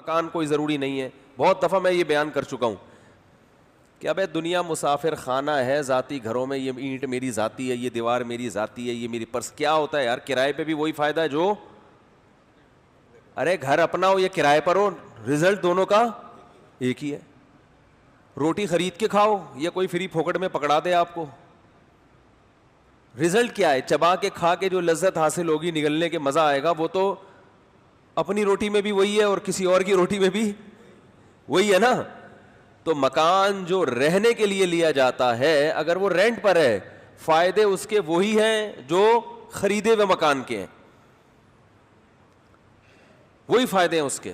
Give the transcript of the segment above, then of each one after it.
مکان کوئی ضروری نہیں ہے. بہت دفعہ میں یہ بیان کر چکا ہوں کہ اب دنیا مسافر خانہ ہے ذاتی گھروں میں. یہ اینٹ میری ذاتی ہے, یہ دیوار میری ذاتی ہے, یہ میری پرس. کیا ہوتا ہے یار, کرائے پہ بھی وہی فائدہ ہے جو, ارے گھر اپنا ہو یا کرائے پر ہو, رزلٹ دونوں کا ایک ہی ہے. روٹی خرید کے کھاؤ یا کوئی فری پھوکٹ میں پکڑا دے آپ کو, رزلٹ کیا ہے؟ چبا کے کھا کے جو لذت حاصل ہوگی, نگلنے کے مزہ آئے گا, وہ تو اپنی روٹی میں بھی وہی ہے اور کسی اور کی روٹی میں بھی وہی ہے نا. تو مکان جو رہنے کے لیے لیا جاتا ہے, اگر وہ رینٹ پر ہے, فائدے اس کے وہی ہیں جو خریدے ہوئے مکان کے ہیں, وہی فائدے ہیں اس کے.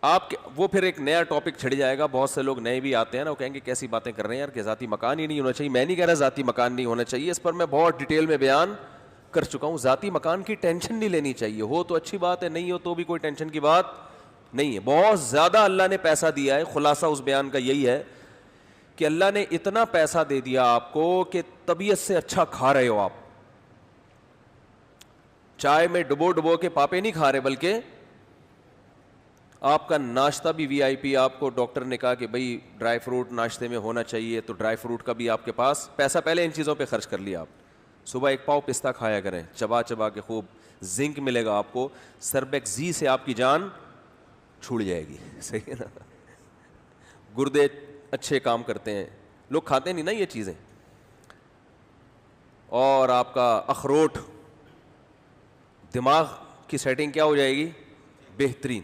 آپ کے وہ پھر ایک نیا ٹاپک چھڑ جائے گا. بہت سے لوگ نئے بھی آتے ہیں نا, وہ کہیں گے کیسی باتیں کر رہے ہیں یار کہ ذاتی مکان ہی نہیں ہونا چاہیے. میں نہیں کہہ رہا ذاتی مکان نہیں ہونا چاہیے, اس پر میں بہت ڈیٹیل میں بیان کر چکا ہوں. ذاتی مکان کی ٹینشن نہیں لینی چاہیے, ہو تو اچھی بات ہے, نہیں ہو تو بھی کوئی ٹینشن کی بات نہیں ہے. بہت زیادہ اللہ نے پیسہ دیا ہے. خلاصہ اس بیان کا یہی ہے کہ اللہ نے اتنا پیسہ دے دیا آپ کو کہ طبیعت سے اچھا کھا رہے ہو آپ. چائے میں ڈبو ڈبو کے پاپے نہیں کھا رہے, بلکہ آپ کا ناشتہ بھی وی آئی پی. آپ کو ڈاکٹر نے کہا کہ بھائی ڈرائی فروٹ ناشتے میں ہونا چاہیے, تو ڈرائی فروٹ کا بھی آپ کے پاس پیسہ پہلے ان چیزوں پہ خرچ کر لیا. آپ صبح ایک پاؤ پستہ کھایا کریں, چبا چبا کے خوب, زنک ملے گا آپ کو. سربیکزی سے آپ کی جان چھوٹ جائے گی, صحیح ہے نا. گردے اچھے کام کرتے ہیں, لوگ کھاتے نہیں نا یہ چیزیں. اور آپ کا اخروٹ, دماغ کی سیٹنگ کیا ہو جائے گی, بہترین.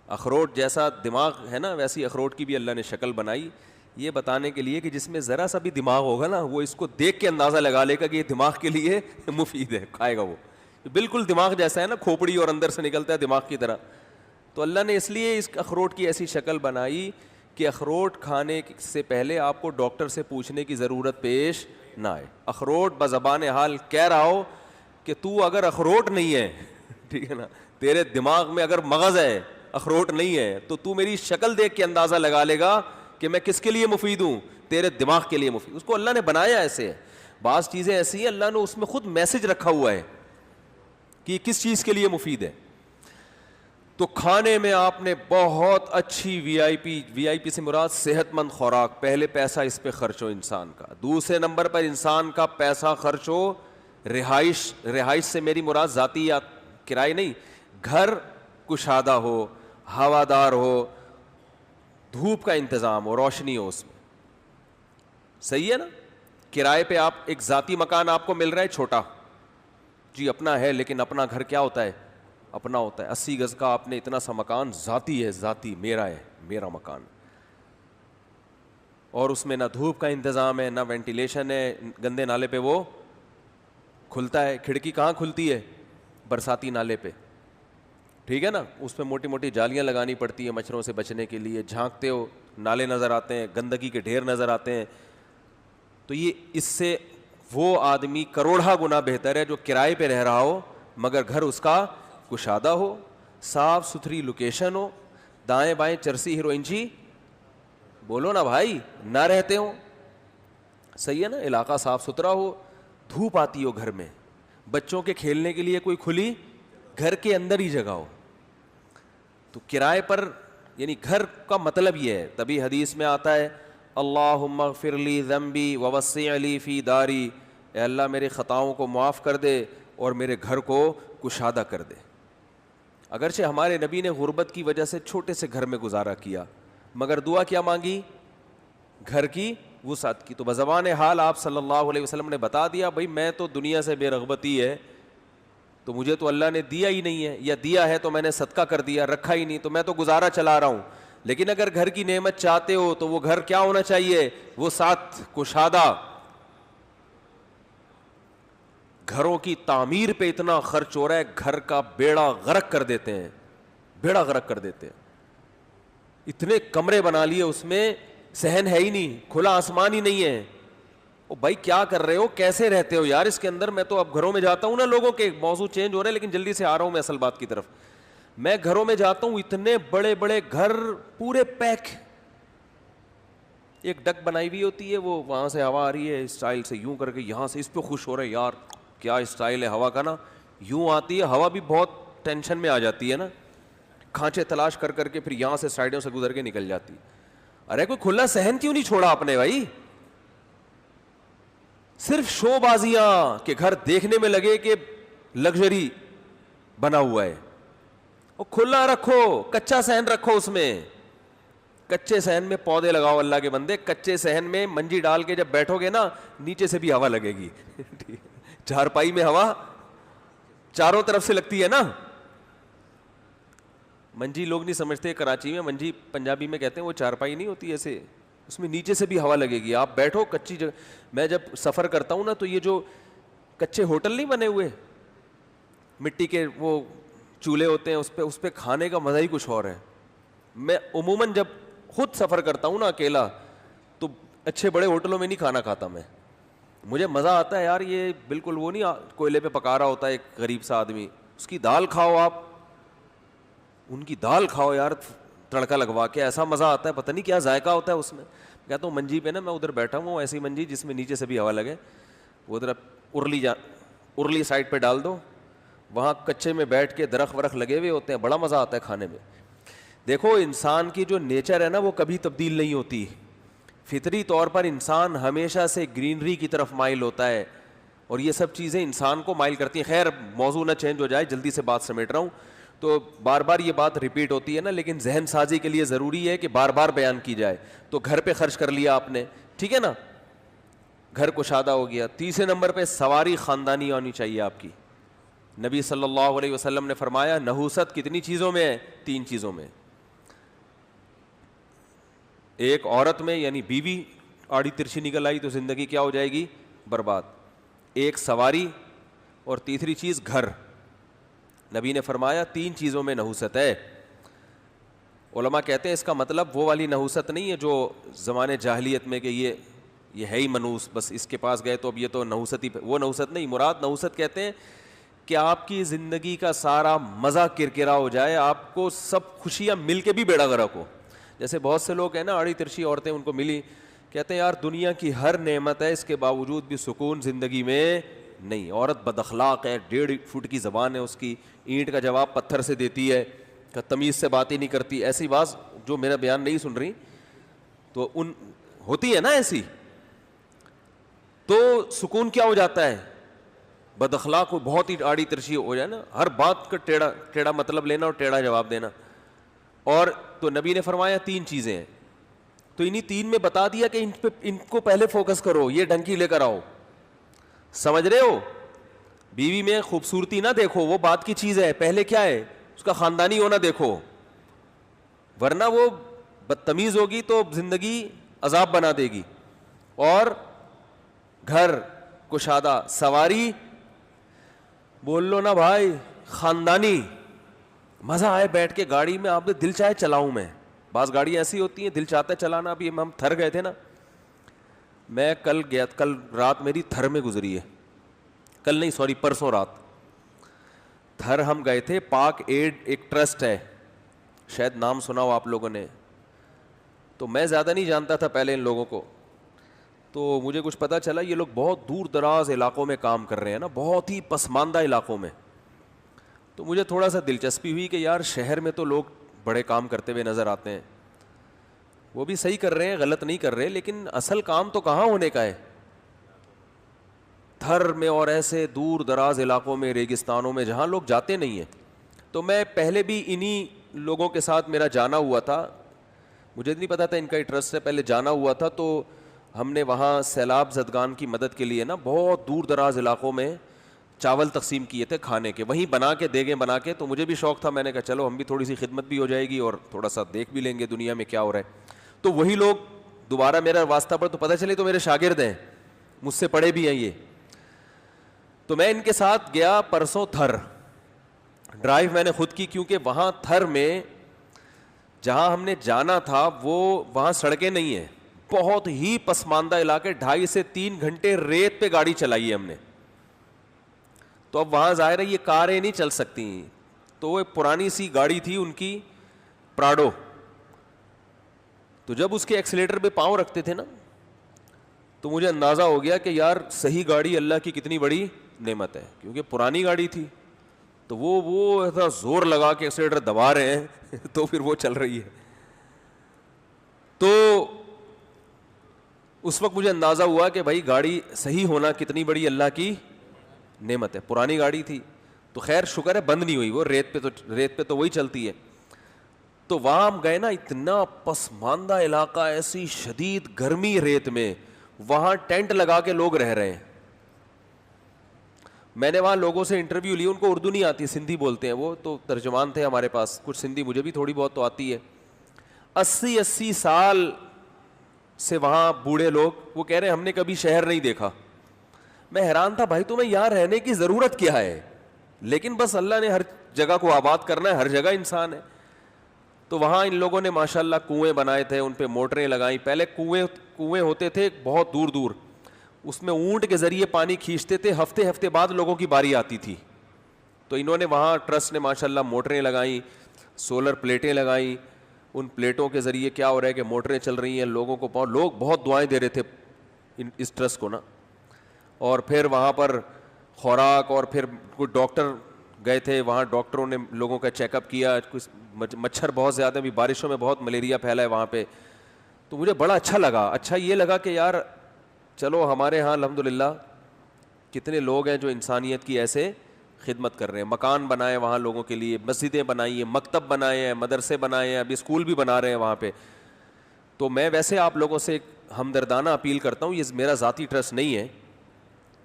اخروٹ جیسا دماغ ہے نا, ویسی اخروٹ کی بھی اللہ نے شکل بنائی, یہ بتانے کے لیے کہ جس میں ذرا سا بھی دماغ ہوگا نا, وہ اس کو دیکھ کے اندازہ لگا لے گا کہ یہ دماغ کے لیے مفید ہے, کھائے گا وہ. بالکل دماغ جیسا ہے نا, کھوپڑی اور اندر سے نکلتا ہے دماغ کی طرح. تو اللہ نے اس لیے اس اخروٹ کی ایسی شکل بنائی کہ اخروٹ کھانے سے پہلے آپ کو ڈاکٹر سے پوچھنے کی ضرورت پیش نہ آئے. اخروٹ بزبان حال کہہ رہا ہو کہ تو اگر اخروٹ نہیں ہے, ٹھیک ہے نا, تیرے دماغ میں اگر مغز ہے, اخروٹ نہیں ہے, تو میری شکل دیکھ کے اندازہ لگا لے گا کہ میں کس کے لیے مفید ہوں, تیرے دماغ کے لیے مفید. اس کو اللہ نے بنایا ایسے ہے. بعض چیزیں ایسی ہیں اللہ نے اس میں خود میسج رکھا ہوا ہے کہ کس چیز کے لیے مفید ہے. تو کھانے میں آپ نے بہت اچھی وی آئی پی سے مراد صحت مند خوراک, پہلے پیسہ اس پہ خرچ ہو انسان کا. دوسرے نمبر پر انسان کا پیسہ خرچ ہو رہائش سے میری مراد ذاتی یا کرائے نہیں, گھر کشادہ ہو, ہوادار ہو, دھوپ کا انتظام ہو, روشنی ہو اس میں, صحیح ہے نا. کرائے پہ آپ ایک ذاتی مکان آپ کو مل رہا ہے چھوٹا, جی اپنا ہے, لیکن اپنا گھر کیا ہوتا ہے, اپنا ہوتا ہے. 80 گز کا آپ نے اتنا سا مکان ذاتی ہے, ذاتی میرا ہے, میرا مکان, اور اس میں نہ دھوپ کا انتظام ہے, نہ وینٹیلیشن ہے, گندے نالے پہ وہ کھلتا ہے. کھڑکی کہاں کھلتی ہے, برساتی نالے پہ, ٹھیک ہے نا. اس پہ موٹی موٹی جالیاں لگانی پڑتی ہیں مچھروں سے بچنے کے لیے. جھانکتے ہو نالے نظر آتے ہیں, گندگی کے ڈھیر نظر آتے ہیں. تو یہ اس سے وہ آدمی کروڑا گنا بہتر ہے جو کرائے پہ رہ رہا ہو مگر گھر اس کا کشادہ ہو, صاف ستھری لوکیشن ہو, دائیں بائیں چرسی ہیروئنچی, بولو نا بھائی, نہ رہتے ہوں, صحیح ہے نا. علاقہ صاف ستھرا ہو, دھوپ آتی ہو گھر میں, بچوں کے کھیلنے کے لیے کوئی کھلی گھر کے اندر ہی جگہ ہو. تو کرائے پر یعنی گھر کا مطلب یہ ہے. تبھی حدیث میں آتا ہے اللہم اغفر لی ذنبی ووسع لی فی داری, اے اللہ میرے خطاؤں کو معاف کر دے اور میرے گھر کو کشادہ کر دے. اگرچہ ہمارے نبی نے غربت کی وجہ سے چھوٹے سے گھر میں گزارا کیا, مگر دعا کیا مانگی, گھر کی وسعت کی. تو بزبان حال آپ صلی اللہ علیہ وسلم نے بتا دیا بھائی میں تو دنیا سے بے رغبتی ہے, تو مجھے تو اللہ نے دیا ہی نہیں ہے, یا دیا ہے تو میں نے صدقہ کر دیا, رکھا ہی نہیں, تو میں تو گزارا چلا رہا ہوں. لیکن اگر گھر کی نعمت چاہتے ہو تو وہ گھر کیا ہونا چاہیے, وہ ساتھ کشادہ. گھروں کی تعمیر پہ اتنا خرچ ہو رہا ہے, گھر کا بیڑا غرق کر دیتے ہیں, بیڑا غرق کر دیتے ہیں. اتنے کمرے بنا لیے اس میں, صحن ہے ہی نہیں, کھلا آسمان ہی نہیں ہے. او بھائی کیا کر رہے ہو, کیسے رہتے ہو یار اس کے اندر. میں تو اب گھروں میں جاتا ہوں نا, لوگوں کے موضوع چینج ہو رہے ہیں لیکن جلدی سے آ رہا ہوں میں اصل بات کی طرف. میں گھروں میں جاتا ہوں, اتنے بڑے بڑے گھر پورے پیک, ایک ڈک بنائی ہوئی ہوتی ہے, وہ وہاں سے ہوا آ رہی ہے اسٹائل سے یوں کر کے, یہاں سے اس پہ خوش ہو رہے ہیں یار کیا اسٹائل ہے ہوا کا نا, یوں آتی ہے ہوا بھی بہت ٹینشن میں آ جاتی ہے نا, کھانچے تلاش کر کر کے پھر یہاں سے سائڈوں سے گزر کے نکل جاتی. ارے کوئی کھلا صحن کیوں نہیں چھوڑا آپ نے بھائی؟ صرف شو بازیاں کہ گھر دیکھنے میں لگے کہ لگژری بنا ہوا ہے. وہ کھلا رکھو, کچا صحن رکھو, اس میں کچے صحن میں پودے لگاؤ اللہ کے بندے. کچے صحن میں منجی ڈال کے جب بیٹھو گے نا, نیچے سے بھی ہوا لگے گی. چارپائی میں ہوا چاروں طرف سے لگتی ہے نا. منجی لوگ نہیں سمجھتے, کراچی میں منجی پنجابی میں کہتے ہیں, وہ چارپائی نہیں ہوتی ایسے, اس میں نیچے سے بھی ہوا لگے گی. آپ بیٹھو کچی جگہ. میں جب سفر کرتا ہوں نا تو یہ جو کچے ہوٹل نہیں بنے ہوئے, مٹی کے وہ چولہے ہوتے ہیں, اس پہ کھانے کا مزہ ہی کچھ اور ہے. میں عموماً جب خود سفر کرتا ہوں نا اکیلا, تو اچھے بڑے ہوٹلوں میں نہیں کھانا کھاتا میں. مجھے مزہ آتا ہے یار, یہ بالکل وہ نہیں کوئلے پہ پکا رہا ہوتا ہے ایک غریب سا آدمی, اس کی دال کھاؤ آپ, ان کی دال کھاؤ یار تڑکا لگوا کے, ایسا مزہ آتا ہے, پتہ نہیں کیا ذائقہ ہوتا ہے اس میں. کہتا ہوں منجی پہ نا, میں ادھر بیٹھا ہوں ایسی منجی جس میں نیچے سے بھی ہوا لگے, وہ ادھر ارلی سائڈ پہ ڈال دو, وہاں کچے میں بیٹھ کے درخت ورخت لگے ہوئے ہوتے ہیں, بڑا مزہ آتا ہے کھانے میں. دیکھو انسان کی جو نیچر ہے نا وہ کبھی تبدیل نہیں ہوتی. فطری طور پر انسان ہمیشہ سے گرینری کی طرف مائل ہوتا ہے, اور یہ سب چیزیں انسان کو مائل کرتی ہیں. خیر موضوع نہ چینج ہو جائے, جلدی سے بات سمیٹ رہا ہوں, تو بار بار یہ بات ریپیٹ ہوتی ہے نا, لیکن ذہن سازی کے لیے ضروری ہے کہ بار بار بیان کی جائے. تو گھر پہ خرچ کر لیا آپ نے, ٹھیک ہے نا, گھر کشادہ ہو گیا. تیسرے نمبر پہ سواری خاندانی ہونی چاہیے آپ کی. نبی صلی اللہ علیہ وسلم نے فرمایا نحوست کتنی چیزوں میں ہے؟ 3 چیزوں میں. ایک عورت میں یعنی بیوی آڑی ترچھی نکل آئی تو زندگی کیا ہو جائے گی؟ برباد. ایک سواری, اور تیسری چیز گھر. نبی نے فرمایا 3 چیزوں میں نحوست ہے. علماء کہتے ہیں اس کا مطلب وہ والی نحوست نہیں ہے جو زمانے جاہلیت میں کہ یہ ہے ہی منوس, بس اس کے پاس گئے تو اب یہ تو نحوست ہی, وہ نحوست نہیں. مراد نحوست کہتے ہیں کہ آپ کی زندگی کا سارا مزہ کرکرا ہو جائے, آپ کو سب خوشیاں مل کے بھی بیڑا غرق ہو. جیسے بہت سے لوگ ہیں نا آڑی ترچھی عورتیں ان کو ملی, کہتے ہیں یار دنیا کی ہر نعمت ہے, اس کے باوجود بھی سکون زندگی میں نہیں. عورت بد اخلاق ہے, 1.5 فٹ کی زبان ہے اس کی, اینٹ کا جواب پتھر سے دیتی ہے, تمیز سے بات ہی نہیں کرتی. ایسی بات جو میرا بیان نہیں سن رہی تو ان ہوتی ہے نا ایسی, تو سکون کیا ہو جاتا ہے؟ بد اخلاق کو بہت ہی آڑی ترچھی ہو جائے نا, ہر بات کا ٹیڑھا مطلب لینا اور ٹیڑھا جواب دینا. اور تو نبی نے فرمایا 3 چیزیں ہیں, تو انہی 3 میں بتا دیا کہ ان کو پہلے فوکس کرو, یہ ڈنکی لے کر آؤ. سمجھ رہے ہو؟ بیوی میں خوبصورتی نہ دیکھو, وہ بات کی چیز ہے, پہلے کیا ہے اس کا خاندانی ہونا دیکھو, ورنہ وہ بدتمیز ہوگی تو زندگی عذاب بنا دے گی. اور گھر کشادہ, سواری بول لو نا بھائی خاندانی, مزہ آئے بیٹھ کے گاڑی میں, آپ نے دل چاہے چلاؤں میں. بعض گاڑی ایسی ہوتی ہیں دل چاہتا ہے چلانا. ابھی ہم تھر گئے تھے نا, میں کل رات میری تھر میں گزری ہے, کل نہیں سوری پرسوں رات. تھر ہم گئے تھے, پاک ایڈ ایک ٹرسٹ ہے, شاید نام سنا ہو آپ لوگوں نے, تو میں زیادہ نہیں جانتا تھا پہلے ان لوگوں کو. تو مجھے کچھ پتا چلا یہ لوگ بہت دور دراز علاقوں میں کام کر رہے ہیں نا, بہت ہی پسماندہ علاقوں میں. تو مجھے تھوڑا سا دلچسپی ہوئی کہ یار شہر میں تو لوگ بڑے کام کرتے ہوئے نظر آتے ہیں, وہ بھی صحیح کر رہے ہیں, غلط نہیں کر رہے, لیکن اصل کام تو کہاں ہونے کا ہے؟ تھر میں اور ایسے دور دراز علاقوں میں, ریگستانوں میں, جہاں لوگ جاتے نہیں ہیں. تو میں پہلے بھی انہی لوگوں کے ساتھ میرا جانا ہوا تھا, مجھے نہیں پتا تھا ان کا انٹرسٹ سے, پہلے جانا ہوا تھا. تو ہم نے وہاں سیلاب زدگان کی مدد کے لیے نا بہت دور دراز علاقوں میں چاول تقسیم کیے تھے کھانے کے, وہیں بنا کے دیگیں بنا کے. تو مجھے بھی شوق تھا, میں نے کہا چلو ہم بھی تھوڑی سی خدمت بھی ہو جائے گی اور تھوڑا سا دیکھ بھی لیں گے دنیا میں کیا ہو رہا ہے. تو وہی لوگ دوبارہ میرا واسطہ پڑ, تو پتہ چلے تو میرے شاگرد ہیں, مجھ سے پڑھے بھی ہیں یہ. تو میں ان کے ساتھ گیا پرسوں تھر, ڈرائیو میں نے خود کی, کیونکہ وہاں تھر میں جہاں ہم نے جانا تھا وہ وہاں سڑکیں نہیں ہیں, بہت ہی پسماندہ علاقے, 2.5 سے 3 گھنٹے ریت پہ گاڑی چلائی ہے ہم نے. تو اب وہاں ظاہر ہے یہ کاریں نہیں چل سکتی, تو وہ ایک پرانی سی گاڑی تھی ان کی پراڈو. تو جب اس کے ایکسیلیٹر پہ پاؤں رکھتے تھے نا تو مجھے اندازہ ہو گیا کہ یار صحیح گاڑی اللہ کی کتنی بڑی نعمت ہے, کیونکہ پرانی گاڑی تھی. تو وہ ایسا زور لگا کے ایکسیلیٹر دبا رہے ہیں تو پھر وہ چل رہی ہے. تو اس وقت مجھے اندازہ ہوا کہ بھائی گاڑی صحیح ہونا کتنی بڑی اللہ کی نعمت ہے. پرانی گاڑی تھی تو خیر شکر ہے بند نہیں ہوئی, وہ ریت پہ تو وہی چلتی ہے. تو وہاں ہم گئے نا, اتنا پسماندہ علاقہ, ایسی شدید گرمی ریت میں, وہاں ٹینٹ لگا کے لوگ رہ رہے ہیں. میں نے وہاں لوگوں سے انٹرویو لی, ان کو اردو نہیں آتی, سندھی بولتے ہیں وہ, تو ترجمان تھے ہمارے پاس, کچھ سندھی مجھے بھی تھوڑی بہت تو آتی ہے. 80 سال سے وہاں بوڑھے لوگ, وہ کہہ رہے ہیں ہم نے کبھی شہر نہیں دیکھا. میں حیران تھا بھائی تمہیں یہاں رہنے کی ضرورت کیا ہے, لیکن بس اللہ نے ہر جگہ کو آباد کرنا ہے, ہر جگہ انسان ہے. تو وہاں ان لوگوں نے ماشاءاللہ کنویں بنائے تھے, ان پہ موٹریں لگائیں. پہلے کنویں ہوتے تھے بہت دور دور, اس میں اونٹ کے ذریعے پانی کھینچتے تھے, ہفتے ہفتے بعد لوگوں کی باری آتی تھی. تو انہوں نے وہاں ٹرسٹ نے ماشاءاللہ موٹریں لگائیں, سولر پلیٹیں لگائیں. ان پلیٹوں کے ذریعے کیا ہو رہا ہے کہ موٹریں چل رہی ہیں, لوگوں کو لوگ بہت دعائیں دے رہے تھے اس ٹرسٹ کو نا. اور پھر وہاں پر خوراک, اور پھر کوئی ڈاکٹر گئے تھے وہاں, ڈاکٹروں نے لوگوں کا چیک اپ کیا. کچھ مچھر بہت زیادہ, بھی بارشوں میں بہت ملیریا پھیلا ہے وہاں پہ. تو مجھے بڑا اچھا لگا. اچھا یہ لگا کہ یار چلو ہمارے ہاں الحمدللہ کتنے لوگ ہیں جو انسانیت کی ایسے خدمت کر رہے ہیں. مکان بنائے وہاں لوگوں کے لیے, مسجدیں بنائی ہیں, مکتب بنائے ہیں, مدرسے بنائے ہیں, ابھی اسکول بھی بنا رہے ہیں وہاں پہ. تو میں ویسے آپ لوگوں سے ایک ہمدردانہ اپیل کرتا ہوں, یہ میرا ذاتی ٹرسٹ نہیں ہے,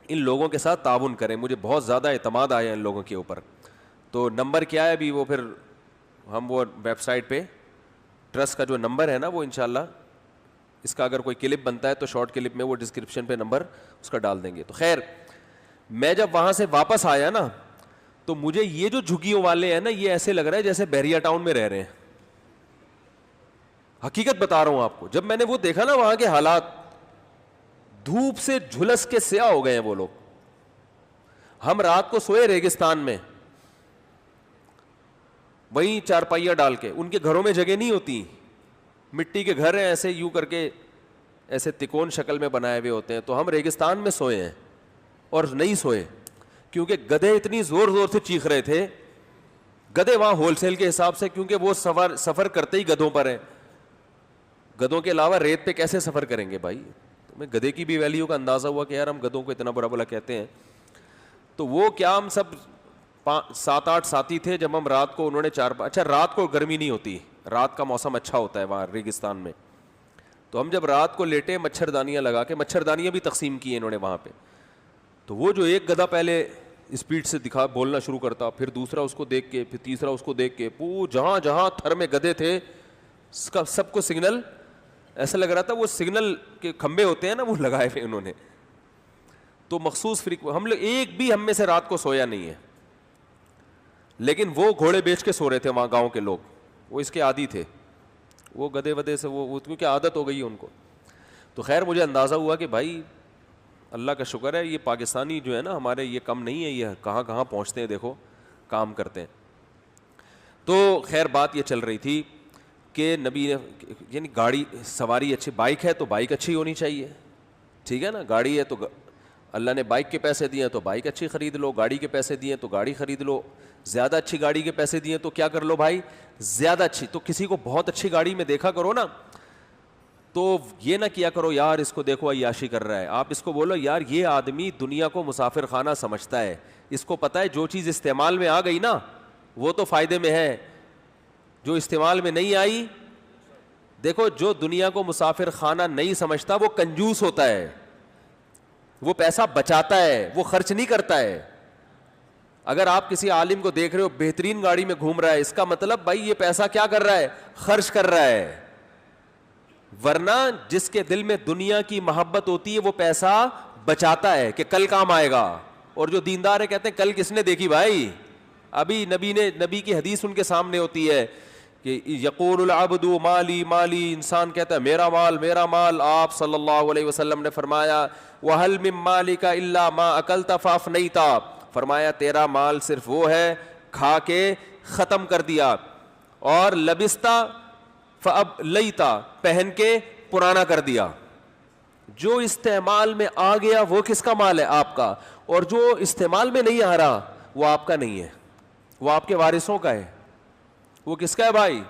ان لوگوں کے ساتھ تعاون کریں. مجھے بہت زیادہ اعتماد آیا ان لوگوں کے اوپر. تو نمبر کیا ہے ابھی, وہ پھر ہم وہ ویب سائٹ پہ ٹرسٹ کا جو نمبر ہے نا, وہ انشاءاللہ اس کا اگر کوئی کلپ بنتا ہے تو شارٹ کلپ میں وہ ڈسکرپشن پہ نمبر اس کا ڈال دیں گے. تو خیر میں جب وہاں سے واپس آیا نا, تو مجھے یہ جو جھگیوں والے ہیں نا, یہ ایسے لگ رہا ہے جیسے بحریہ ٹاؤن میں رہ رہے ہیں. حقیقت بتا رہا ہوں آپ کو, جب میں نے وہ دیکھا نا وہاں کے حالات, دھوپ سے جھلس کے سیاہ ہو گئے ہیں وہ لوگ. ہم رات کو سوئے ریگستان میں, وہیں چارپائیاں ڈال کے, ان کے گھروں میں جگہ نہیں ہوتی, مٹی کے گھر ہیں ایسے یوں کر کے, ایسے تکون شکل میں بنائے ہوئے ہوتے ہیں. تو ہم ریگستان میں سوئے ہیں, اور نہیں سوئے کیونکہ گدھے اتنی زور زور سے چیخ رہے تھے. گدھے وہاں ہول سیل کے حساب سے, کیونکہ وہ سفر کرتے ہی گدھوں پر ہیں, گدھوں کے علاوہ ریت پہ کیسے سفر کریں گے بھائی. تو میں گدھے کی بھی ویلیو کا اندازہ ہوا کہ یار ہم گدھوں کو اتنا برا بلا کہتے ہیں. تو وہ کیا ہم سب 7-8 ساتھی تھے, جب ہم رات کو, انہوں نے اچھا رات کو گرمی نہیں ہوتی, رات کا موسم اچھا ہوتا ہے وہاں ریگستان میں. تو ہم جب رات کو لیٹے, مچھردانیاں لگا کے, مچھردانیاں بھی تقسیم کی انہوں نے وہاں پہ. تو وہ جو ایک گدھا پہلے اسپیڈ سے بولنا شروع کرتا, پھر دوسرا اس کو دیکھ کے, پھر تیسرا اس کو دیکھ کے, جہاں جہاں تھر میں گدھے تھے سب کو سگنل, ایسا لگ رہا تھا وہ سگنل کے کھمبے ہوتے ہیں نا, وہ لگائے ہوئے انہوں نے. تو مخصوص ہم لوگ ایک بھی ہم میں سے رات کو سویا نہیں ہے, لیکن وہ گھوڑے بیچ کے سو رہے تھے وہاں گاؤں کے لوگ, وہ اس کے عادی تھے, وہ گدھے ودے سے وہ کیونکہ عادت ہو گئی ہے ان کو. تو خیر مجھے اندازہ ہوا کہ بھائی اللہ کا شکر ہے, یہ پاکستانی جو ہے نا ہمارے, یہ کم نہیں ہے, یہ کہاں کہاں پہنچتے ہیں, دیکھو کام کرتے ہیں. تو خیر بات یہ چل رہی تھی کہ نبی نے, یعنی گاڑی سواری اچھی, بائک ہے تو بائک اچھی ہونی چاہیے, ٹھیک ہے نا. گاڑی ہے تو اللہ نے بائک کے پیسے دیے تو بائک اچھی خرید لو, گاڑی کے پیسے دیے تو گاڑی خرید لو. زیادہ اچھی گاڑی کے پیسے دیے تو کیا کر لو بھائی, زیادہ اچھی. تو کسی کو بہت اچھی گاڑی میں دیکھا کرو نا, تو یہ نہ کیا کرو یار اس کو دیکھو عیاشی کر رہا ہے. آپ اس کو بولو یار یہ آدمی دنیا کو مسافر خانہ سمجھتا ہے, اس کو پتہ ہے جو چیز استعمال میں آ گئی نا وہ تو فائدے میں ہے, جو استعمال میں نہیں آئی, دیکھو جو دنیا کو مسافر خانہ نہیں سمجھتا وہ کنجوس ہوتا ہے, وہ پیسہ بچاتا ہے, وہ خرچ نہیں کرتا ہے. اگر آپ کسی عالم کو دیکھ رہے ہو بہترین گاڑی میں گھوم رہا ہے, اس کا مطلب بھائی یہ پیسہ کیا کر رہا ہے, خرچ کر رہا ہے. ورنہ جس کے دل میں دنیا کی محبت ہوتی ہے وہ پیسہ بچاتا ہے کہ کل کام آئے گا. اور جو دیندار ہے کہتے ہیں کل کس نے دیکھی بھائی, ابھی نبی کی حدیث ان کے سامنے ہوتی ہے کہ یقول العبد مالی مالی, انسان کہتا ہے میرا مال میرا مال. آپ صلی اللہ علیہ وسلم نے فرمایا وَهَلْ مِن مَالِكَ إِلَّا مَا أَكَلْتَ فَأَفْنَيْتَ, فرمایا تیرا مال صرف وہ ہے کھا کے ختم کر دیا, اور لبستا فَأَبْلَيْتَ, پہن کے پرانا کر دیا. جو استعمال میں آ گیا وہ کس کا مال ہے, آپ کا, اور جو استعمال میں نہیں آ رہا وہ آپ کا نہیں ہے. وہ آپ کے وارثوں کا ہے. وہ کس کا ہے بھائی؟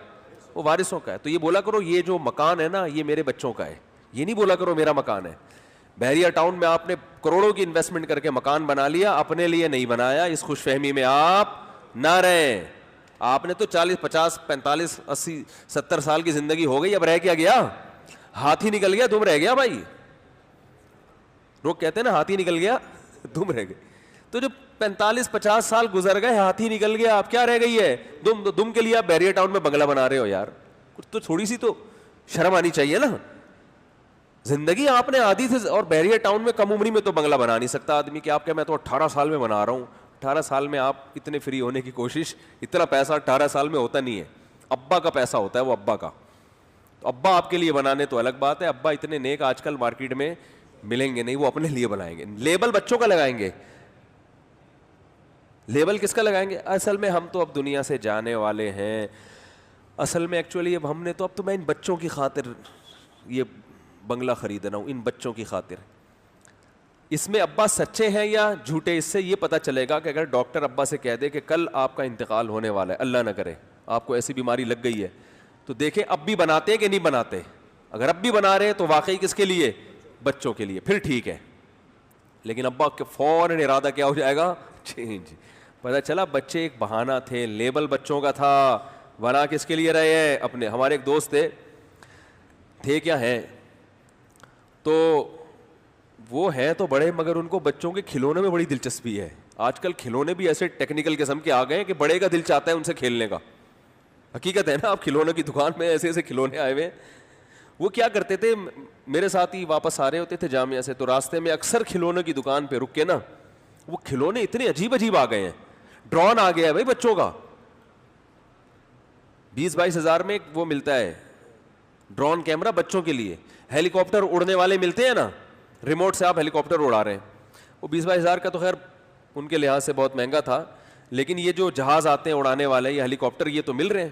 وہ وارثوں کا ہے. تو یہ بولا کرو یہ جو مکان ہے نا یہ میرے بچوں کا ہے, یہ نہیں بولا کرو میرا مکان ہے. بحریہ ٹاؤن میں آپ نے کروڑوں کی انویسٹمنٹ کر کے مکان بنا لیا, اپنے لیے نہیں بنایا, اس خوش فہمی میں آپ نہ رہیں. آپ نے تو 40 50 45 80 70 سال کی زندگی ہو گئی, اب رہ کیا گیا؟ ہاتھی نکل گیا, دم رہ گیا بھائی. لوگ کہتے ہیں نا ہاتھی نکل گیا دم رہ گئے. تو جو 45 50 سال گزر گئے, ہاتھی نکل گیا, آپ کیا رہ گئی ہے؟ دم کے لیے آپ بحریہ ٹاؤن میں بنگلہ بنا رہے ہو یار. کچھ تو تھوڑی سی تو شرم آنی چاہیے نا. زندگی آپ نے آدھی تھی, اور بحریہ ٹاؤن میں کم عمری میں تو بنگلہ بنا نہیں سکتا آدمی کہ آپ کہ میں تو 18 سال میں بنا رہا ہوں. 18 سال میں آپ اتنے فری ہونے کی کوشش, اتنا پیسہ 18 سال میں ہوتا نہیں ہے. ابا کا پیسہ ہوتا ہے وہ ابا کا. تو ابا آپ کے لیے بنانے تو الگ بات ہے, ابا اتنے نیک آج کل مارکیٹ میں ملیں گے نہیں, وہ اپنے لیے بنائیں گے. لیبل بچوں کا لگائیں گے. لیبل کس کا لگائیں گے؟ اصل میں ہم تو اب دنیا سے جانے والے ہیں. اصل میں ایکچولی اب ہم نے تو اب تو میں ان بچوں کی خاطر یہ بنگلہ خرید رہا ہوں, ان بچوں کی خاطر. اس میں ابا سچے ہیں یا جھوٹے, اس سے یہ پتہ چلے گا کہ اگر ڈاکٹر ابا سے کہہ دے کہ کل آپ کا انتقال ہونے والا ہے, اللہ نہ کرے آپ کو ایسی بیماری لگ گئی ہے, تو دیکھیں اب بھی بناتے ہیں کہ نہیں بناتے. اگر اب بھی بنا رہے ہیں تو واقعی کس کے لیے؟ بچوں کے لیے, پھر ٹھیک ہے. لیکن ابا کے فوراً ارادہ کیا ہو جائے گا؟ چینج. پتہ چلا بچے ایک بہانہ تھے, لیبل بچوں کا تھا, بنا کس کے لیے رہے ہیں اپنے. ہمارے ایک دوست تھے کیا ہیں, تو وہ ہیں تو بڑے, مگر ان کو بچوں کے کھلونے میں بڑی دلچسپی ہے. آج کل کھلونے بھی ایسے ٹیکنیکل قسم کے آ گئے ہیں کہ بڑے کا دل چاہتا ہے ان سے کھیلنے کا. حقیقت ہے نا, آپ کھلونے کی دکان میں ایسے ایسے کھلونے آئے ہوئے. وہ کیا کرتے تھے, میرے ساتھ ہی واپس آ رہے ہوتے تھے جامعہ سے, تو راستے میں اکثر کھلونے کی دکان پہ رک کے نا, وہ کھلونے اتنے عجیب عجیب آ گئے ہیں. ڈرون آ گیا ہے بھائی بچوں کا, 20-22 ہزار میں وہ ملتا ہے ڈرون کیمرہ بچوں کے لیے. ہیلی کاپٹر اڑنے والے ملتے ہیں نا, ریموٹ سے آپ ہیلی کاپٹر اڑا رہے ہیں. وہ 20-22 ہزار کا تو خیر ان کے لحاظ سے بہت مہنگا تھا, لیکن یہ جو جہاز آتے ہیں اڑانے والے, یہ ہیلی کاپٹر, یہ تو مل رہے ہیں.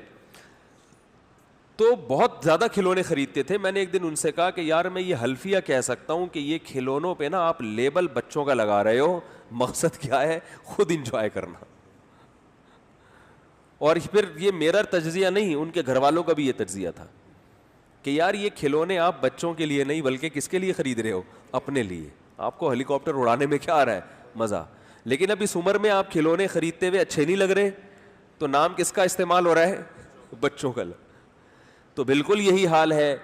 تو بہت زیادہ کھلونے خریدتے تھے. میں نے ایک دن ان سے کہا کہ یار میں یہ حلفیہ کہہ سکتا ہوں کہ یہ کھلونوں پہ نا آپ لیبل بچوں کا لگا رہے ہو, مقصد کیا ہے؟ خود انجوائے کرنا. اور پھر یہ میرا تجزیہ نہیں, ان کے گھر والوں کا بھی یہ تجزیہ تھا کہ یار یہ کھلونے آپ بچوں کے لیے نہیں بلکہ کس کے لیے خرید رہے ہو؟ اپنے لیے. آپ کو ہیلی کاپٹر اڑانے میں کیا آ رہا ہے؟ مزہ. لیکن اب اس عمر میں آپ کھلونے خریدتے ہوئے اچھے نہیں لگ رہے, تو نام کس کا استعمال ہو رہا ہے؟ بچوں کا. تو بالکل یہی حال ہے,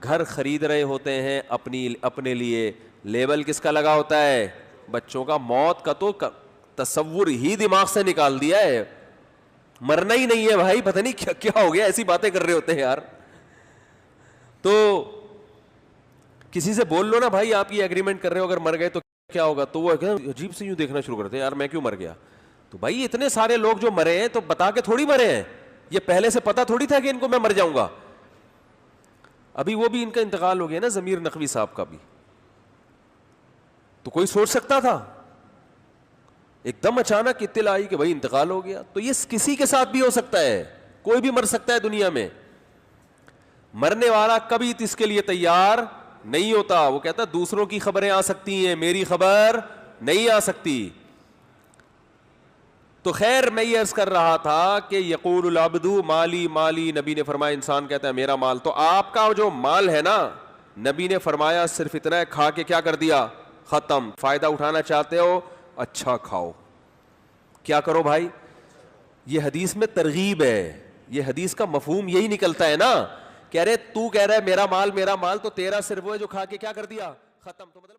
گھر خرید رہے ہوتے ہیں اپنے لیے, لیبل کس کا لگا ہوتا ہے؟ بچوں کا. موت کا تو تصور ہی دماغ سے نکال دیا ہے, مرنا ہی نہیں ہے بھائی. پتہ نہیں کیا ہو گیا, ایسی باتیں کر رہے ہوتے ہیں یار. تو کسی سے بول لو نا بھائی آپ یہ ایگریمنٹ کر رہے ہو, اگر مر گئے تو کیا ہوگا, تو وہ عجیب سے یوں دیکھنا شروع کرتے ہیں, یار میں کیوں مر گیا. تو بھائی اتنے سارے لوگ جو مرے ہیں تو بتا کے تھوڑی مرے ہیں, یہ پہلے سے پتا تھوڑی تھا کہ ان کو میں مر جاؤں گا. ابھی وہ بھی ان کا انتقال ہو گیا نا, ضمیر نقوی صاحب کا بھی, تو کوئی سوچ سکتا تھا؟ ایک دم اچانک اطلاع آئی کہ بھائی انتقال ہو گیا. تو یہ کسی کے ساتھ بھی ہو سکتا ہے, کوئی بھی مر سکتا ہے دنیا میں. مرنے والا کبھی اس کے لیے تیار نہیں ہوتا. وہ کہتا دوسروں کی خبریں آ سکتی ہیں, میری خبر نہیں آ سکتی. تو خیر میں یہ عرض کر رہا تھا کہ یقول العبد مالی مالی, نبی نے فرمایا انسان کہتا ہے میرا مال. تو آپ کا جو مال ہے نا, نبی نے فرمایا صرف اتنا ہے, کھا کے کیا کر دیا؟ ختم. فائدہ اٹھانا چاہتے ہو, اچھا کھاؤ. کیا کرو بھائی؟ یہ حدیث میں ترغیب ہے, یہ حدیث کا مفہوم یہی نکلتا ہے نا. کہہ رہے تو کہہ رہا ہے میرا مال, تو تیرا صرف وہ ہے جو کھا کے کیا کر دیا؟ ختم. تو مطلب